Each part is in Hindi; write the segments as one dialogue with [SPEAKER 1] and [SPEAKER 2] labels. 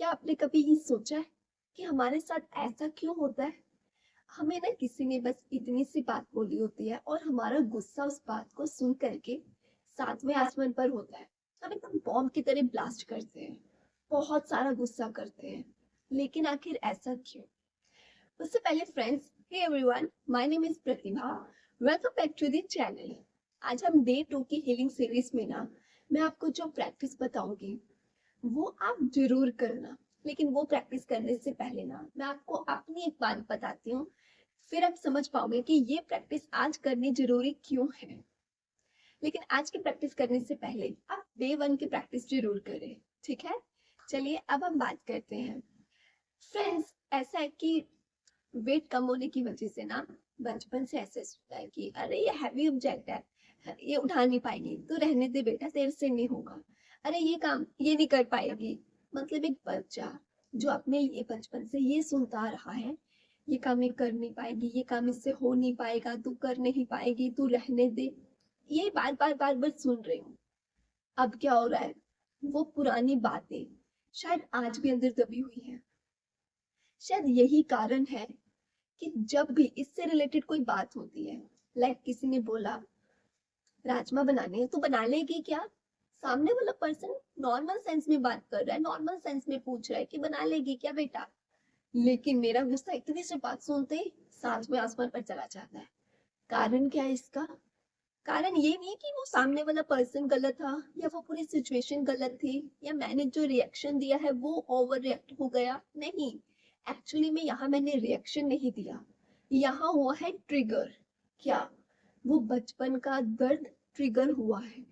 [SPEAKER 1] क्या आपने कभी ये सोचा है कि हमारे साथ ऐसा क्यों होता है? हमें ना किसी ने बस इतनी सी बात बोली होती है और हमारा गुस्सा उस बात को सुन करके सातवें आसमान पर होता है। हम एकदम बॉम्ब की तरह ब्लास्ट करते हैं, बहुत सारा गुस्सा करते हैं। लेकिन आखिर ऐसा क्यों? उससे पहले friends, hey everyone, my name is Pratibha. Welcome back to the channel. आज हम डे 2 की हीलिंग सीरीज में ना मैं आपको जो प्रैक्टिस बताऊंगी वो आप जरूर करना। लेकिन वो प्रैक्टिस करने से पहले ना मैं आपको अपनी एक बात बताती हूँ, फिर आप समझ पाओगे कि ये प्रैक्टिस आज करनी जरूरी क्यों है। लेकिन आज की प्रैक्टिस करने से पहले आप डे 1 की प्रैक्टिस जरूर करें, ठीक है? चलिए अब हम बात करते हैं। फ्रेंड्स, ऐसा है कि वेट कम होने की वजह से ना बचपन से ऐसे सोचता है कि अरे ये हैवी ऑब्जेक्ट है, ये उठा नहीं पाएगी, तो रहने दे बेटा, तेरे से नहीं होगा। अरे ये काम ये नहीं कर पाएगी। मतलब एक बच्चा जो अपने ये बचपन से ये सुनता आ रहा है, ये काम ये कर नहीं पाएगी, ये काम इससे हो नहीं पाएगा, तू कर नहीं पाएगी, तू रहने दे। ये बार बार सुन रही हूँ। अब क्या हो रहा है, वो पुरानी बातें शायद आज भी अंदर दबी हुई है। शायद यही कारण है कि जब भी इससे रिलेटेड कोई बात होती है, लाइक किसी ने बोला राजमा बनाने हैं तो बना लेगी क्या, सामने वाला पर्सन नॉर्मल सेंस में बात कर रहा है, नॉर्मल सेंस में पूछ रहा है कि बना लेगी क्या बेटा। लेकिन मेरा गुस्सा इतनी सी बात सुनते ही सातवें आसमान पर चला जाता है। कारण क्या है इसका? कारण ये नहीं कि वो सामने वाला पर्सन गलत था या वो पूरी सिचुएशन गलत थी या मैंने जो रिएक्शन दिया है वो ओवर रिएक्ट हो गया, नहीं। एक्चुअली में यहाँ मैंने रिएक्शन नहीं दिया, यहाँ हुआ है ट्रिगर। क्या? वो बचपन का दर्द ट्रिगर हुआ है,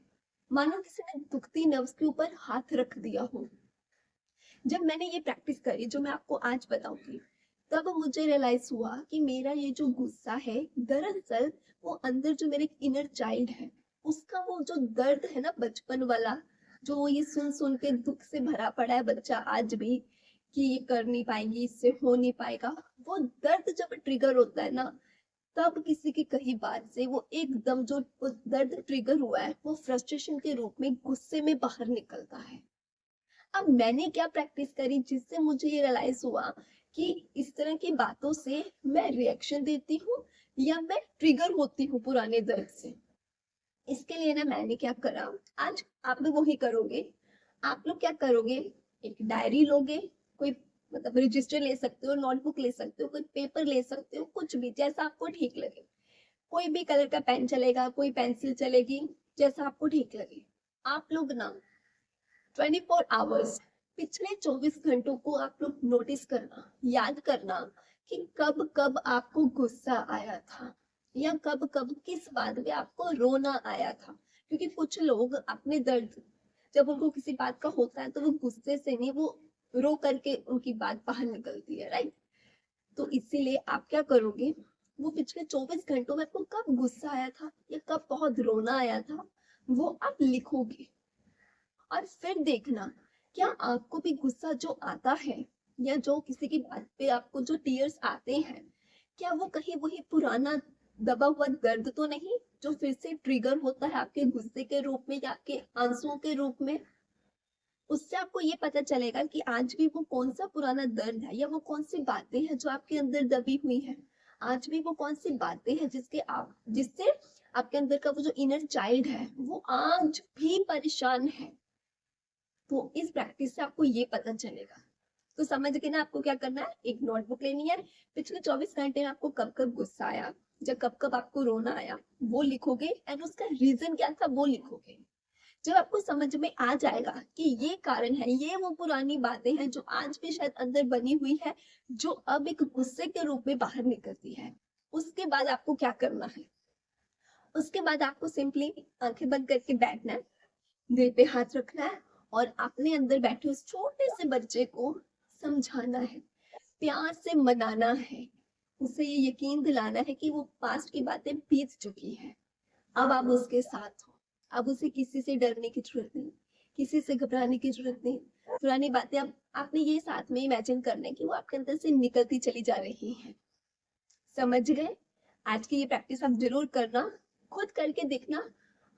[SPEAKER 1] मानो किसी ने दुखती नर्व्स के ऊपर हाथ रख दिया हो। जब मैंने ये प्रैक्टिस करी जो मैं आपको आज बताऊंगी, तब मुझे रियलाइज हुआ कि मेरा ये जो गुस्सा है, दरअसल वो अंदर जो मेरे इनर चाइल्ड है, उसका वो जो दर्द है ना बचपन वाला, जो वो ये सुन सुन के दुख से भरा पड़ा है बच्चा आज भी, कि ये कर नहीं पाएंगी, इससे हो नहीं पाएगा। वो दर्द जब ट्रिगर होता है ना, तब किसी की कही बात से वो एकदम जो वो दर्द ट्रिगर हुआ है वो फ्रस्ट्रेशन के रूप में गुस्से में बाहर निकलता है। अब मैंने क्या प्रैक्टिस करी जिससे मुझे ये रियलाइज हुआ कि इस तरह की बातों से मैं रिएक्शन देती हूँ या मैं ट्रिगर होती हूँ पुराने दर्द से। इसके लिए ना मैंने क्या करा, आज आप भी वही करोगे। आप लोग क्या करोगे, एक डायरी लोगे, कोई मतलब रजिस्टर ले सकते हो, नोटबुक ले सकते हो, कोई पेपर ले सकते हो, कुछ भी जैसा आपको ठीक लगे। कोई भी कलर का पेन चलेगा, कोई पेंसिल चलेगी, जैसा आपको ठीक लगे। आप लोग ना 24 आवर्स, पिछले 24 घंटों को आप लोग नोटिस करना, याद करना कि कब कब आपको गुस्सा आया था या कब कब किस बात में आपको रोना आया था। क्योंकि कुछ लोग अपने दर्द जब उनको किसी बात का होता है तो वो गुस्से से नहीं, वो रो करके उनकी बात बाहर निकलती है, राइट? तो इसीलिए आप क्या करोगे, वो पिछले 24 घंटों में आपको कब गुस्सा आया था या कब बहुत रोना आया था, वो आप लिखोगे। और फिर देखना, क्या आपको भी गुस्सा जो आता है या जो किसी की बात पे आपको जो टीयर्स आते हैं, क्या वो कहीं वही पुराना दबा हुआ दर्द तो नहीं जो फिर से ट्रिगर होता है आपके गुस्से के रूप में या आपके आंसुओं के रूप में? उससे आपको ये पता चलेगा कि आज भी वो कौन सा पुराना दर्द है या वो कौन सी बातें हैं जो आपके अंदर दबी हुई हैं। आज भी वो कौन सी बातें हैं जिससे आपके अंदर का वो जो इनर चाइल्ड है वो आज भी परेशान है। तो इस प्रैक्टिस से आपको ये पता चलेगा। तो समझ गए ना आपको क्या करना है, एक नोटबुक लेनी है, पिछले 24 घंटे में आपको कब कब गुस्सा आया या कब कब आपको रोना आया वो लिखोगे, एंड उसका रीजन क्या था वो लिखोगे। जब आपको समझ में आ जाएगा कि ये कारण है, ये वो पुरानी बातें हैं जो आज भी शायद अंदर बनी हुई है, जो अब एक गुस्से के रूप में बाहर निकलती है, उसके बाद आपको क्या करना है? उसके बाद आपको सिंपली आंखें बंद करके बैठना है, दिल पे हाथ रखना है और अपने अंदर बैठे उस छोटे से बच्चे को समझाना है, प्यार से मनाना है, उसे ये यकीन दिलाना है कि वो पास्ट की बातें बीत चुकी है। अब आप उसके साथ हो। अब उसे किसी से डरने की जरूरत नहीं, किसी से घबराने की जरूरत नहीं। पुरानी बातें अब आपने ये साथ में इमेजिन करना है कि वो आपके अंदर से निकलती चली जा रही है। समझ गए? आज की ये प्रैक्टिस आप जरूर करना, खुद करके देखना।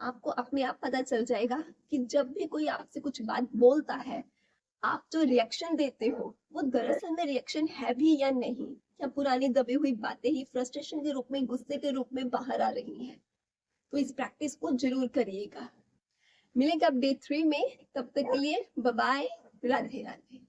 [SPEAKER 1] आपको अपने आप पता चल जाएगा कि जब भी कोई आपसे कुछ बात बोलता है, आप जो रिएक्शन देते हो वो दरअसल में रिएक्शन है भी या नहीं, या पुरानी दबी हुई बातें ही फ्रस्ट्रेशन के रूप में, गुस्से के रूप में बाहर आ रही हैं। तो इस प्रैक्टिस को जरूर करिएगा। मिलेंगे अब डे 3 में, तब तक के लिए बाय बाय, राधे राधे।